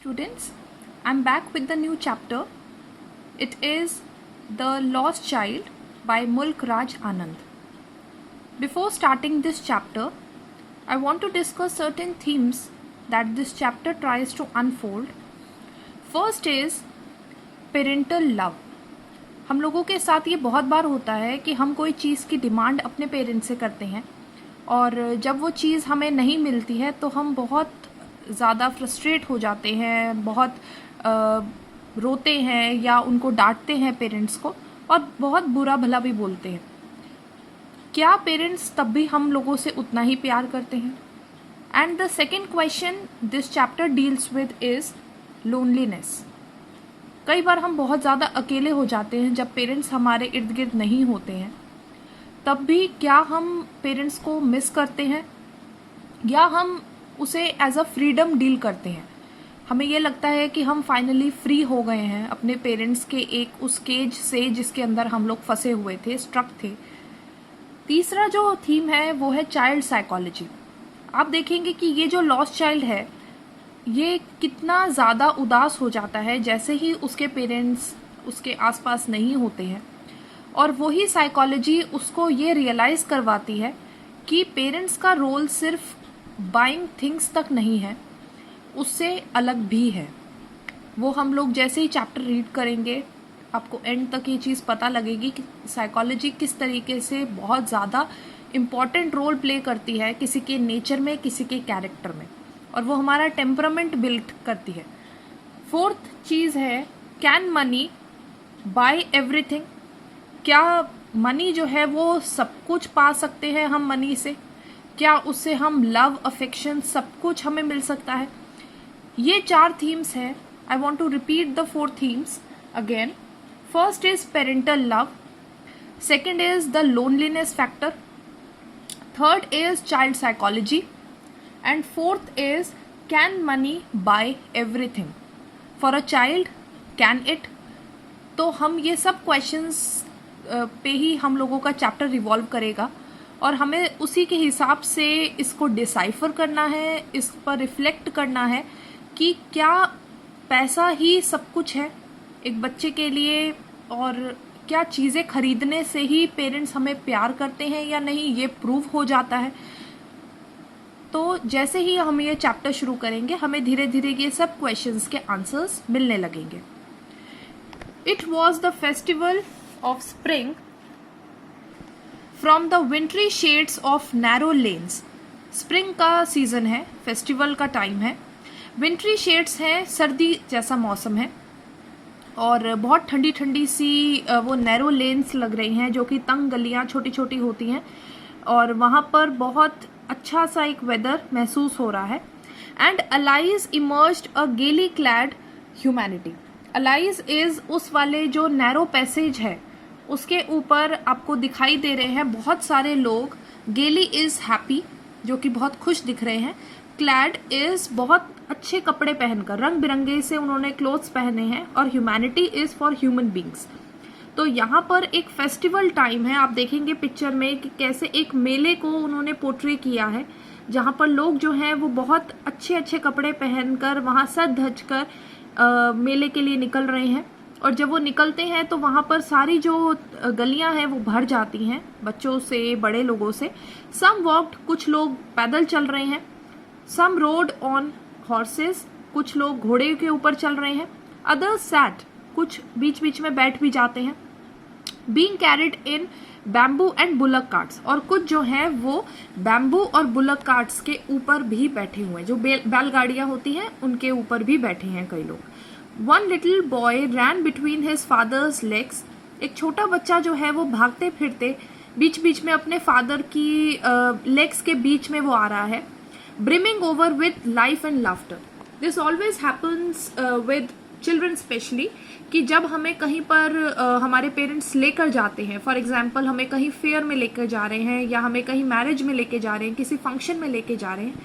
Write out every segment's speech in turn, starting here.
Students, I'm back with the new chapter. It is The Lost Child by Mulk Raj Anand. Before starting this chapter, I want to discuss certain themes that this chapter tries to unfold. First is parental love. हम लोगों के साथ ये बहुत बार होता है कि हम कोई चीज़ की डिमांड अपने पेरेंट्स से करते हैं और जब वो चीज़ हमें नहीं मिलती है तो हम बहुत ज़्यादा फ्रस्ट्रेट हो जाते हैं, बहुत रोते हैं या उनको डांटते हैं पेरेंट्स को और बहुत बुरा भला भी बोलते हैं. क्या पेरेंट्स तब भी हम लोगों से उतना ही प्यार करते हैं? And the second question this chapter deals with is loneliness. कई बार हम बहुत ज़्यादा अकेले हो जाते हैं जब पेरेंट्स हमारे इर्द गिर्द नहीं होते हैं. तब भी क्या हम पेरेंट्स को मिस करते हैं या हम उसे एज अ फ्रीडम डील करते हैं? हमें ये लगता है कि हम फाइनली फ्री हो गए हैं अपने पेरेंट्स के एक उस केज से जिसके अंदर हम लोग फंसे हुए थे, स्ट्रक थे. तीसरा जो थीम है वो है चाइल्ड साइकोलॉजी. आप देखेंगे कि ये जो लॉस्ट चाइल्ड है ये कितना ज़्यादा उदास हो जाता है जैसे ही उसके पेरेंट्स उसके आसपास नहीं होते हैं, और वही साइकोलॉजी उसको ये रियलाइज़ करवाती है कि पेरेंट्स का रोल सिर्फ बाइंग थिंग्स तक नहीं है, उससे अलग भी है. वो हम लोग जैसे ही चैप्टर रीड करेंगे आपको एंड तक ये चीज़ पता लगेगी कि साइकोलॉजी किस तरीके से बहुत ज़्यादा इम्पॉर्टेंट रोल प्ले करती है किसी के नेचर में, किसी के कैरेक्टर में, और वो हमारा टेम्परामेंट बिल्ड करती है. फोर्थ चीज़ है कैन मनी बाय एवरीथिंग. क्या मनी जो है वो सब कुछ पा सकते हैं हम मनी से? क्या उससे हम लव, अफेक्शन सब कुछ हमें मिल सकता है? ये 4 थीम्स हैं. I want to repeat the 4 themes again. First is parental love, second is the loneliness factor, third is child psychology, and fourth is can money buy everything for a child, can it? तो हम ये सब questions पे ही हम लोगों का chapter revolve करेगा और हमें उसी के हिसाब से इसको डिसाइफर करना है, इस पर रिफ्लेक्ट करना है कि क्या पैसा ही सब कुछ है एक बच्चे के लिए, और क्या चीज़ें खरीदने से ही पेरेंट्स हमें प्यार करते हैं या नहीं, ये प्रूव हो जाता है. तो जैसे ही हम ये चैप्टर शुरू करेंगे हमें धीरे धीरे ये सब क्वेश्चंस के आंसर्स मिलने लगेंगे. It was the festival of spring from the विंट्री shades of narrow lens. Spring का सीजन है, फेस्टिवल का टाइम है. विंट्री शेड्स है, सर्दी जैसा मौसम है और बहुत ठंडी ठंडी सी वो नैरो लेन्स लग रही हैं जो कि तंग गलियां छोटी छोटी होती हैं और वहाँ पर बहुत अच्छा सा एक वेदर महसूस हो रहा है. एंड अलाइज इमर्ज्ड अ गेली क्लैड ह्यूमैनिटी. अलाइज इज उस वाले जो नैरो पैसेज है उसके ऊपर आपको दिखाई दे रहे हैं बहुत सारे लोग. गेली इज हैप्पी, जो कि बहुत खुश दिख रहे हैं. क्लैड इज बहुत अच्छे कपड़े पहनकर, रंग बिरंगे से उन्होंने क्लोथ्स पहने हैं. और humanity is for human beings. तो यहाँ पर एक फेस्टिवल टाइम है. आप देखेंगे पिक्चर में कि कैसे एक मेले को उन्होंने पोर्ट्रे किया है जहाँ पर लोग जो हैं वो बहुत अच्छे अच्छे कपड़े पहनकर वहाँ सज धज कर मेले के लिए निकल रहे हैं. और जब वो निकलते हैं तो वहाँ पर सारी जो गलियाँ हैं वो भर जाती हैं बच्चों से, बड़े लोगों से. सम वॉक्ड, कुछ लोग पैदल चल रहे हैं. सम रोड ऑन हॉर्सेस, कुछ लोग घोड़े के ऊपर चल रहे हैं. अदर्स सैट, कुछ बीच बीच में बैठ भी जाते हैं. Being carried in bamboo and bullock carts, और कुछ जो हैं वो बैम्बू और बुलक कार्ट्स के ऊपर भी बैठे हुए हैं, जो बैलगाड़ियां होती हैं उनके ऊपर भी बैठे हैं कई लोग. वन लिटिल बॉय रैन बिटवीन हिज फादर्स लेग्स. एक छोटा बच्चा जो है वो भागते फिरते बीच बीच में अपने फादर की लेग्स के बीच में वो आ रहा है. Brimming over with life and laughter. This always happens with children specially, कि जब हमें कहीं पर हमारे पेरेंट्स लेकर जाते हैं, फॉर एग्जांपल हमें कहीं फेयर में लेकर जा रहे हैं या हमें कहीं मैरिज में लेके जा रहे हैं, किसी फंक्शन में लेके जा रहे हैं,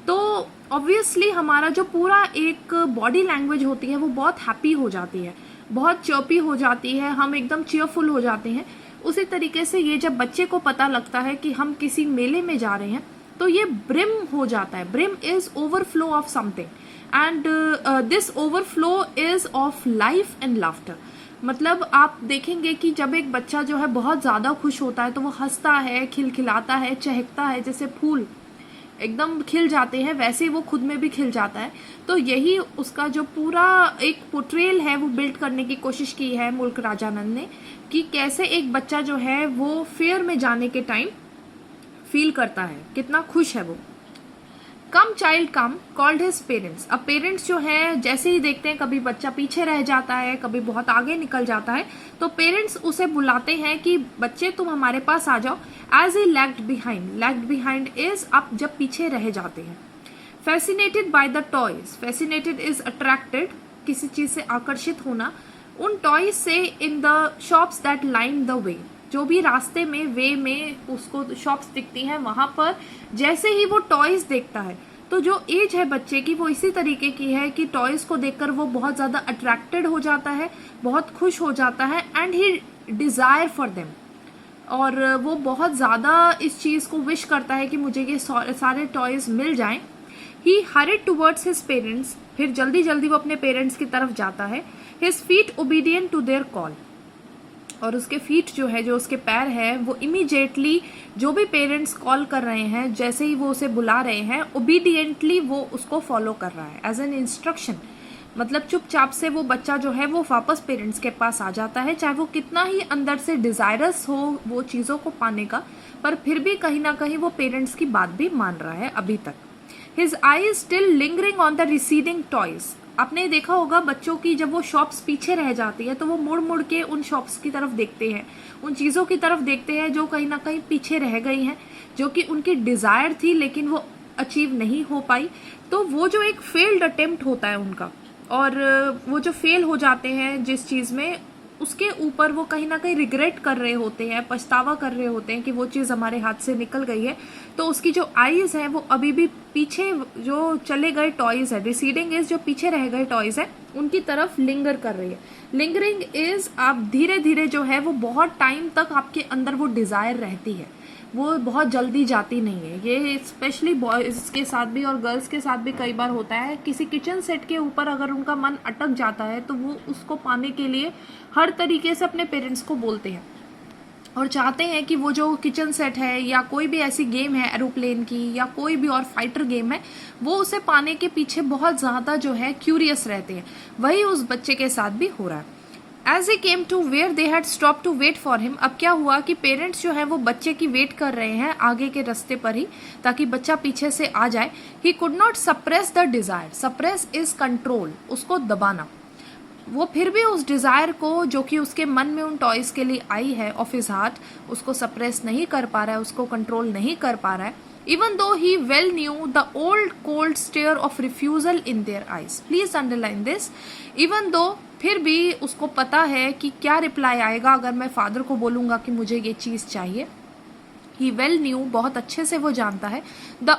तो ऑब्वियसली हमारा जो पूरा एक बॉडी लैंग्वेज होती है वो बहुत हैप्पी हो जाती है, बहुत चर्पी हो जाती है, हम एकदम चीयरफुल हो जाते हैं. उसी तरीके से ये जब बच्चे को पता लगता है कि हम किसी मेले में जा रहे हैं तो ये ब्रिम हो जाता है. Brim is overflow of something and this overflow is of life and laughter. मतलब आप देखेंगे कि जब एक बच्चा जो है बहुत ज़्यादा खुश होता है तो वो हंसता है, खिलखिलाता है, चहकता है, जैसे फूल एकदम खिल जाते हैं वैसे ही वो खुद में भी खिल जाता है। तो यही उसका जो पूरा एक पोर्ट्रेल है वो बिल्ड करने की कोशिश की है मुल्क राजानंद ने, कि कैसे एक बच्चा जो है वो फेयर में जाने के टाइम फील करता है, कितना खुश है वो। कम चाइल्ड कम कॉल्ड हिज पेरेंट्स। अब पेरेंट्स जो है जैसे ही देखते हैं कभी बच्चा पीछे रह जाता है, कभी बहुत आगे निकल जाता है, तो पेरेंट्स उसे बुलाते हैं कि बच्चे तुम हमारे पास आ जाओ। As a lagged behind, lagged behind is आप जब पीछे रह जाते हैं। Fascinated by the toys, fascinated is attracted, किसी चीज से आकर्षित होना, उन टॉयज से in the shops that line the way, जो भी रास्ते में वे में उसको शॉप्स दिखती हैं वहां पर जैसे ही वो टॉयज देखता है, तो जो एज है बच्चे की वो इसी तरीके की है कि टॉयज को देखकर वो बहुत ज्यादा अट्रैक्टेड हो जाता है, बहुत खुश हो जाता है, and he desire for them, और वो बहुत ज्यादा इस चीज को विश करता है कि मुझे ये सारे टॉयज मिल जाएं। ही हरिड टुवर्ड्स हिज पेरेंट्स, फिर जल्दी जल्दी वो अपने पेरेंट्स की तरफ जाता है। His feet obedient to their call, और उसके फीट जो है, जो उसके पैर है, वो इमीडिएटली जो भी पेरेंट्स कॉल कर रहे हैं, जैसे ही वो उसे बुला रहे हैं, ओबीडियंटली वो उसको फॉलो कर रहा है एज एन इंस्ट्रक्शन। मतलब चुपचाप से वो बच्चा जो है वो वापस पेरेंट्स के पास आ जाता है, चाहे वो कितना ही अंदर से डिजायरस हो वो चीजों को पाने का, पर फिर भी कहीं ना कहीं वो पेरेंट्स की बात भी मान रहा है अभी तक। His I still lingering on the receding toys. आपने देखा होगा बच्चों की जब वो शॉप्स पीछे रह जाती है तो वो मुड़ मुड़ के उन शॉप्स की तरफ देखते हैं, उन चीज़ों की तरफ देखते हैं जो कहीं ना कहीं पीछे रह गई हैं, जो कि उनकी डिज़ायर थी लेकिन वो अचीव नहीं हो पाई। तो वो जो एक फेल्ड अटेम्प्ट होता है उनका, और वो जो फेल हो जाते हैं जिस चीज़ में, उसके ऊपर वो कहीं ना कहीं रिग्रेट कर रहे होते हैं, पछतावा कर रहे होते हैं कि वो चीज़ हमारे हाथ से निकल गई है। तो उसकी जो आईज है वो अभी भी पीछे जो चले गए टॉयज है, रिसीडिंग इज जो पीछे रह गए टॉयज है, उनकी तरफ लिंगर कर रही है। लिंगरिंग इज आप धीरे धीरे जो है वो बहुत टाइम तक आपके अंदर वो डिज़ायर रहती है, वो बहुत जल्दी जाती नहीं है। ये स्पेशली बॉयज के साथ भी और गर्ल्स के साथ भी कई बार होता है। किसी किचन सेट के ऊपर अगर उनका मन अटक जाता है तो वो उसको पाने के लिए हर तरीके से अपने पेरेंट्स को बोलते हैं और चाहते हैं कि वो जो किचन सेट है या कोई भी ऐसी गेम है एरोप्लेन की या कोई भी और फाइटर गेम है, वो उसे पाने के पीछे बहुत ज़्यादा जो है क्यूरियस रहते हैं। वही उस बच्चे के साथ भी हो रहा है। As he came to where they had stopped to wait for him, अब क्या हुआ कि पेरेंट्स जो है वो बच्चे की वेट कर रहे हैं आगे के रास्ते पर ही, ताकि बच्चा पीछे से आ जाए। He could not suppress the desire. Suppress is control, उसको दबाना। वो फिर भी उस डिज़ायर को जो कि उसके मन में उन टॉयज के लिए आई है ऑफ हिज हार्ट, उसको सप्रेस नहीं कर पा रहा है, उसको कंट्रोल नहीं कर पा रहा है। Even though he well knew the old cold stare of refusal in their eyes. Please underline this. Even though, फिर भी उसको पता है कि क्या रिप्लाई आएगा अगर मैं फादर को बोलूँगा कि मुझे ये चीज़ चाहिए। He well knew, बहुत अच्छे से वो जानता है। The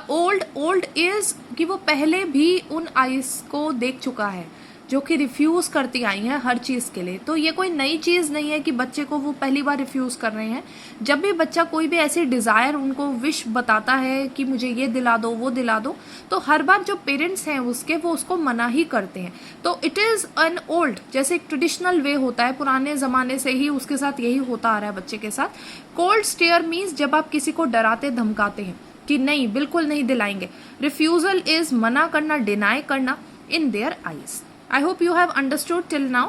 old is कि वो पहले भी उन आइस को देख चुका है जो कि रिफ्यूज़ करती आई हैं हर चीज़ के लिए। तो ये कोई नई चीज़ नहीं है कि बच्चे को वो पहली बार रिफ्यूज़ कर रहे हैं। जब भी बच्चा कोई भी ऐसी डिज़ायर उनको विश बताता है कि मुझे ये दिला दो वो दिला दो, तो हर बार जो पेरेंट्स हैं उसके वो उसको मना ही करते हैं। तो इट इज़ एन ओल्ड, जैसे एक ट्रेडिशनल वे होता है, पुराने ज़माने से ही उसके साथ यही होता आ रहा है बच्चे के साथ। कोल्ड स्टेयर मीन्स जब आप किसी को डराते धमकाते हैं कि नहीं बिल्कुल नहीं दिलाएंगे। रिफ्यूज़ल इज़ मना करना, डिनाई करना in their eyes. I hope you have understood till now.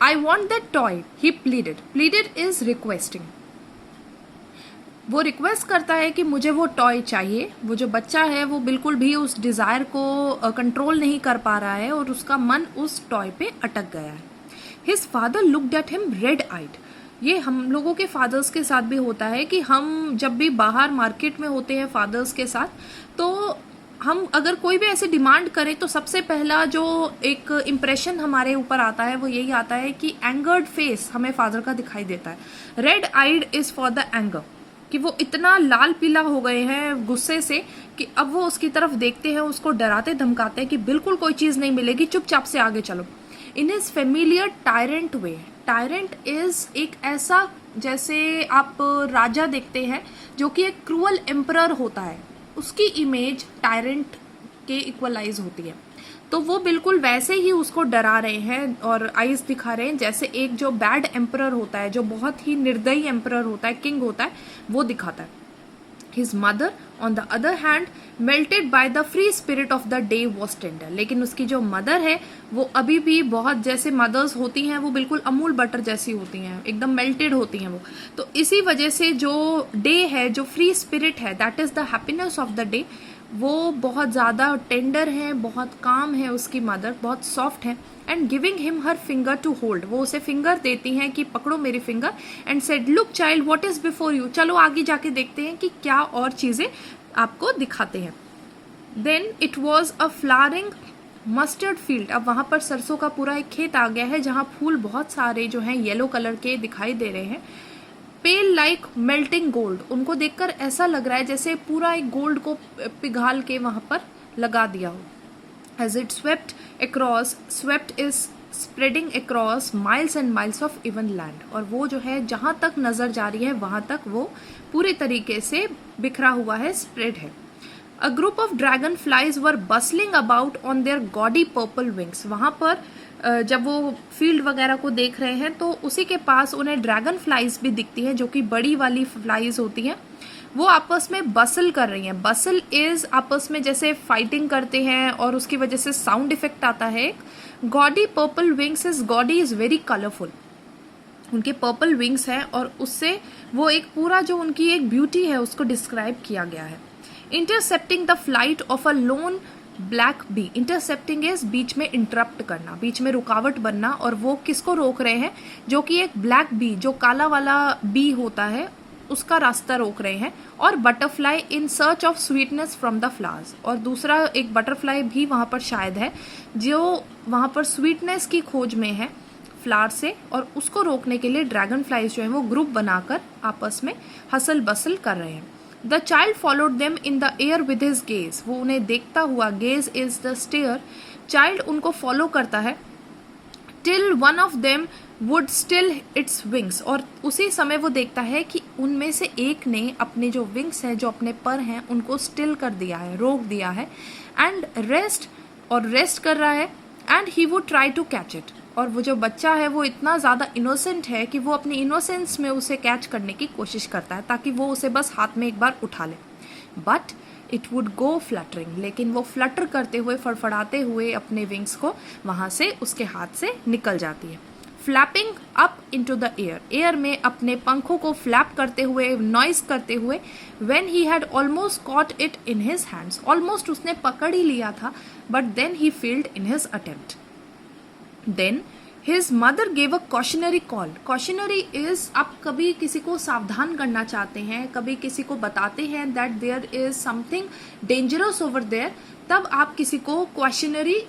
I want that toy, he pleaded. Pleaded is requesting. वो रिक्वेस्ट करता है कि मुझे वो टॉय चाहिए। वो जो बच्चा है वो बिल्कुल भी उस डिज़ायर को कंट्रोल नहीं कर पा रहा है और उसका मन उस टॉय पे अटक गया है। His father looked at him red-eyed. ये हम लोगों के फादर्स के साथ भी होता है कि हम जब भी बाहर मार्केट में होते हैं फादर्स के साथ, तो हम अगर कोई भी ऐसी डिमांड करें तो सबसे पहला जो एक इम्प्रेशन हमारे ऊपर आता है वो यही आता है कि एंगर्ड फेस हमें फादर का दिखाई देता है। Red eyed is for the anger, कि वो इतना लाल पीला हो गए हैं गुस्से से कि अब वो उसकी तरफ देखते हैं, उसको डराते धमकाते हैं कि बिल्कुल कोई चीज़ नहीं मिलेगी, चुपचाप से आगे चलो। In his familiar tyrant way, tyrant is एक ऐसा, जैसे आप राजा देखते हैं जो कि एक क्रूअल एम्परर होता है, उसकी इमेज टायरेंट के इक्वलाइज होती है। तो वो बिल्कुल वैसे ही उसको डरा रहे हैं और आइज दिखा रहे हैं जैसे एक जो बैड एम्परर होता है, जो बहुत ही निर्दयी एम्परर होता है, किंग होता है, वो दिखाता है. His mother, on the other hand, melted by the free spirit of the day was tender. लेकिन उसकी जो मदर है वो अभी भी बहुत, जैसे मदर्स होती हैं वो बिल्कुल अमूल बटर जैसी होती हैं, एकदम मेल्टेड होती हैं वो. तो इसी वजह से जो डे है, जो फ्री स्पिरिट है, that is the happiness of the day, वो बहुत ज़्यादा टेंडर है, बहुत काम है उसकी मदर, बहुत सॉफ्ट है. And giving him her finger to hold, वो उसे फिंगर देती हैं कि पकड़ो मेरी finger. And said look child what is before you, चलो आगे जाके देखते हैं कि क्या और चीज़ें आपको दिखाते हैं. Then it was a flowering mustard field. अब वहाँ पर सरसों का पूरा एक खेत आ गया है जहाँ फूल बहुत सारे जो हैं येलो कलर के दिखाई दे रहे हैं. पेल लाइक मेल्टिंग गोल्ड, उनको देखकर ऐसा लग रहा है जैसे पूरा एक गोल्ड को पिघाल के वहाँ पर लगा दिया हो. As it swept is spreading across miles and miles of even land. और वो जो है जहाँ तक नज़र जा रही है वहाँ तक वो पूरे तरीके से बिखरा हुआ है, स्प्रेड है. A group of dragonflies were bustling about on their gaudy purple wings. वहाँ पर जब वो फील्ड वगैरह को देख रहे हैं तो उसी के पास उन्हें ड्रैगन फ्लाइज भी दिखती हैं, जो कि बड़ी वाली फ्लाइज होती हैं. वो आपस में बसल कर रही हैं. बसल इज आपस में जैसे फाइटिंग करते हैं और उसकी वजह से साउंड इफेक्ट आता है. Gaudy purple wings is, gaudy is very colourful, उनके पर्पल विंग्स हैं और उससे वो एक पूरा जो उनकी एक ब्यूटी है उसको डिस्क्राइब किया गया है. Intercepting the flight of a lone black bee. Intercepting is बीच में इंटरप्ट करना, बीच में रुकावट बनना. और वो किसको रोक रहे हैं, जो कि एक ब्लैक बी, जो काला वाला बी होता है, उसका रास्ता रोक रहे हैं. और butterfly in search of sweetness from the flowers, और दूसरा एक बटरफ्लाई भी वहाँ पर शायद है जो वहाँ पर स्वीटनेस की खोज में है फ्लावर से, और उसको रोकने के लिए ड्रैगन फ्लाइज जो है वो ग्रुप बनाकर आपस में हसल बसल कर रहे हैं. The child followed them in the air with his gaze. वो उन्हें देखता हुआ, gaze is the stare, child उनको फॉलो करता है. Till one of them would still its wings, और उसी समय वो देखता है कि उनमें से एक ने अपने जो विंग्स हैं, जो अपने पर हैं, उनको स्टिल कर दिया है, रोक दिया है. एंड रेस्ट, और रेस्ट कर रहा है. And he would try to catch it, और वो जो बच्चा है वो इतना ज़्यादा इनोसेंट है कि वो अपनी इनोसेंस में उसे कैच करने की कोशिश करता है ताकि वो उसे बस हाथ में एक बार उठा ले. But it would go fluttering, लेकिन वो फ्लटर करते हुए, फड़फड़ाते हुए अपने विंग्स को वहाँ से उसके हाथ से निकल जाती है. Flapping up into the air, air में अपने पंखों को फ्लैप करते हुए, नॉइस करते हुए. When he had almost caught it in his hands, almost उसने पकड़ ही लिया था, but then he failed in his attempt. Then his mother gave a cautionary call. Cautionary is, आप कभी किसी को सावधान करना चाहते हैं, कभी किसी को बताते हैं that there is something dangerous over there, तब आप किसी को कॉशनरी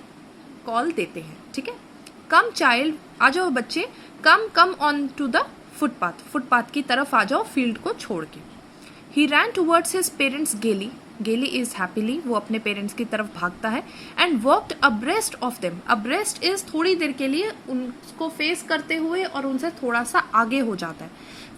कॉल देते हैं. ठीक है. कम चाइल्ड, आ जाओ बच्चे, come on to the footpath, footpath की तरफ आ जाओ फील्ड को छोड़ के. He ran towards his parents gaily, gaily is happily, वो अपने पेरेंट्स की तरफ भागता है. And walked abreast of them, abreast is थोड़ी देर के लिए उनको फेस करते हुए और उनसे थोड़ा सा आगे हो जाता है.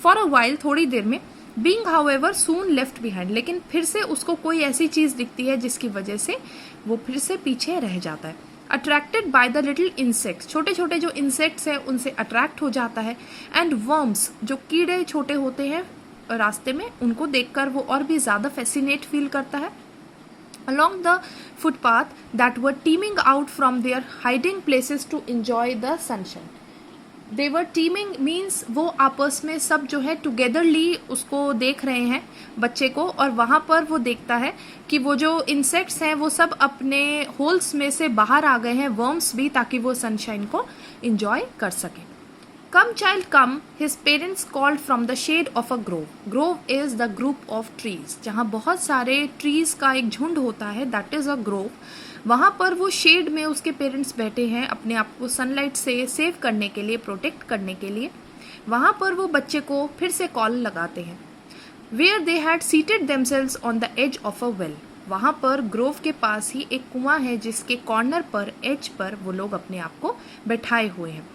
फॉर अ वाइल, थोड़ी देर में. बींग हाउएवर सून लेफ्ट बिहाइंड, लेकिन फिर से उसको कोई ऐसी चीज़ दिखती है जिसकी वजह से वो फिर से पीछे रह जाता है. Attracted by the little insects, छोटे छोटे जो इंसेक्ट्स हैं उनसे अट्रैक्ट हो जाता है. एंड वर्म्स, जो कीड़े छोटे होते हैं रास्ते में, उनको देखकर वो और भी ज़्यादा फैसिनेट फील करता है. along the footpath that were teeming out from their hiding places to enjoy the sunshine. They were teeming means वो आपस में सब जो है टुगेदरली उसको देख रहे हैं बच्चे को, और वहाँ पर वो देखता है कि वो जो इंसेक्ट्स हैं वो सब अपने होल्स में से बाहर आ गए हैं, वर्म्स भी, ताकि वो सनशाइन को इंजॉय कर सकें. Come child come, his parents called from the shade of a grove. Grove is the group of trees. जहाँ बहुत सारे trees का एक झुंड होता है, that is a grove. वहाँ पर वो शेड में उसके पेरेंट्स बैठे हैं अपने आप को सनलाइट से सेव करने के लिए, प्रोटेक्ट करने के लिए. वहाँ पर वो बच्चे को फिर से कॉल लगाते हैं. Where they had seated themselves on the edge of a well. वहाँ पर ग्रोव के पास ही एक कुआं है जिसके कॉर्नर पर, एज पर वो लोग अपने आप को बैठाए हुए हैं.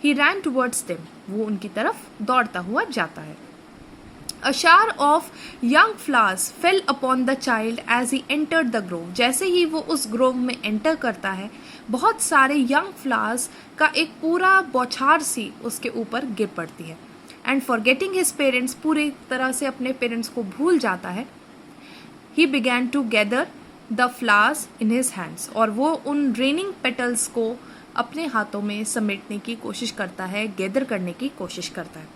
He ran towards them. वो उनकी तरफ दौड़ता हुआ जाता है. A shower of young flowers fell upon the child as he entered the grove. जैसे ही वो उस ग्रोव में एंटर करता है, बहुत सारे यंग फ्लावर्स का एक पूरा बौछार सी उसके ऊपर गिर पड़ती है. एंड फॉरगेटिंग हिज पेरेंट्स, पूरी तरह से अपने पेरेंट्स को भूल जाता है. He began to gather the flowers in his hands, और वो उन रेनिंग पेटल्स को अपने हाथों में समेटने की कोशिश करता है, गैदर करने की कोशिश करता है.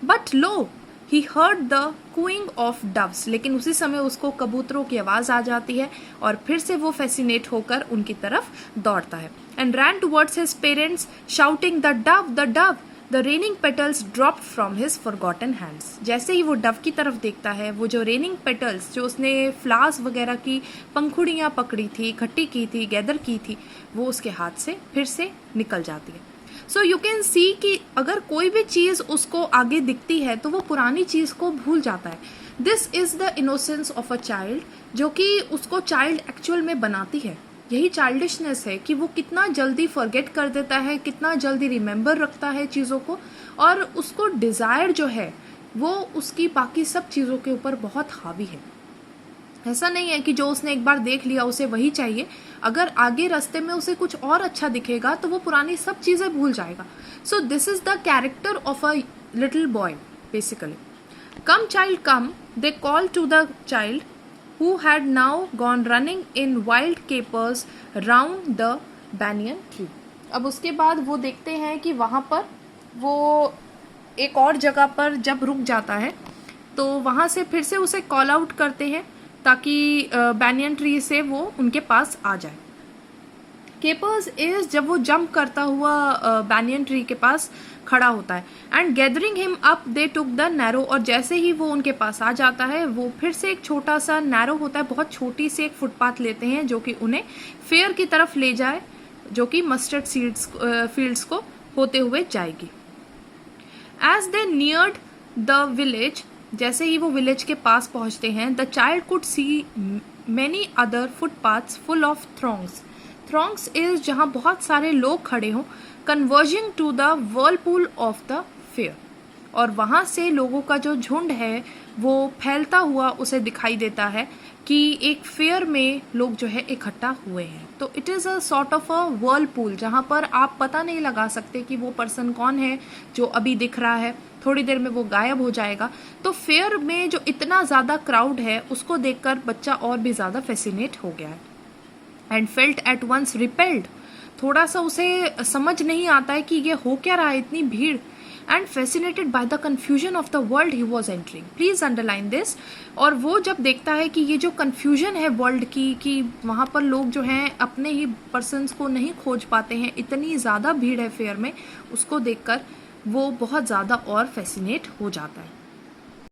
But lo he heard the cooing of doves, लेकिन उसी समय उसको कबूतरों की आवाज़ आ जाती है और फिर से वो फैसिनेट होकर उनकी तरफ दौड़ता है. And ran towards his parents shouting the Dove the Dove. The raining petals dropped from his forgotten hands. जैसे ही वो डव की तरफ देखता है, वो जो रेनिंग पेटल्स जो उसने फ्लावर्स वगैरह की पंखुड़ियाँ पकड़ी थी, इकट्ठी की थी, गैदर की थी, वो उसके हाथ से फिर से निकल जाती है. सो यू कैन सी कि अगर कोई भी चीज़ उसको आगे दिखती है तो वो पुरानी चीज़ को भूल जाता है. This is the innocence of a child, जो कि उसको चाइल्ड एक्चुअल में बनाती है. यही चाइल्डिशनेस है कि वो कितना जल्दी फॉरगेट कर देता है, कितना जल्दी रिमेंबर रखता है चीज़ों को, और उसको डिज़ायर जो है वो उसकी बाकी सब चीज़ों के ऊपर बहुत हावी है. ऐसा नहीं है कि जो उसने एक बार देख लिया उसे वही चाहिए. अगर आगे रास्ते में उसे कुछ और अच्छा दिखेगा तो वो पुरानी सब चीज़ें भूल जाएगा. So this is the character of a little boy basically. Come child come, they call to the child who had now gone running in wild capers round the banyan tree. अब उसके बाद वो देखते हैं कि वहाँ पर वो एक और जगह पर जब रुक जाता है तो वहाँ से फिर से उसे कॉल आउट करते हैं ताकि बैनियन ट्री से वो उनके पास आ जाए. केपर्स इज जब वो जंप करता हुआ बैनियन ट्री के पास खड़ा होता है. And gathering him up they took the narrow, और जैसे ही वो उनके पास आ जाता है वो फिर से एक छोटा सा नैरो होता है, बहुत छोटी सी एक फुटपाथ लेते हैं जो कि उन्हें फेयर की तरफ ले जाए, जो कि मस्टर्ड सीड्स फील्ड्स को होते हुए जाएगी. As they neared the village, जैसे ही वो विलेज के पास पहुंचते हैं, the child could see many other footpaths full of throngs. Throngs is जहाँ बहुत सारे लोग खड़े हों, converging to the whirlpool of the fair, और वहाँ से लोगों का जो झुंड है वो फैलता हुआ उसे दिखाई देता है कि एक फेयर में लोग जो है इकट्ठा हुए हैं. तो it is a sort of a Whirlpool जहाँ पर आप पता नहीं लगा सकते कि वो पर्सन कौन है जो अभी दिख रहा है, थोड़ी देर में वो गायब हो जाएगा. तो फेयर में जो इतना ज़्यादा क्राउड है उसको देखकर बच्चा और भी ज़्यादा फैसिनेट हो गया है. And felt at once repelled, थोड़ा सा उसे समझ नहीं आता है कि ये हो क्या रहा है, इतनी भीड़. And fascinated by the confusion of the world he was entering. Please underline this. और वो जब देखता है कि ये जो कन्फ्यूजन है वर्ल्ड की, कि वहाँ पर लोग जो हैं अपने ही पर्सन्स को नहीं खोज पाते हैं, इतनी ज़्यादा भीड़ है फेयर में, उसको देखकर वो बहुत ज़्यादा और फैसिनेट हो जाता है.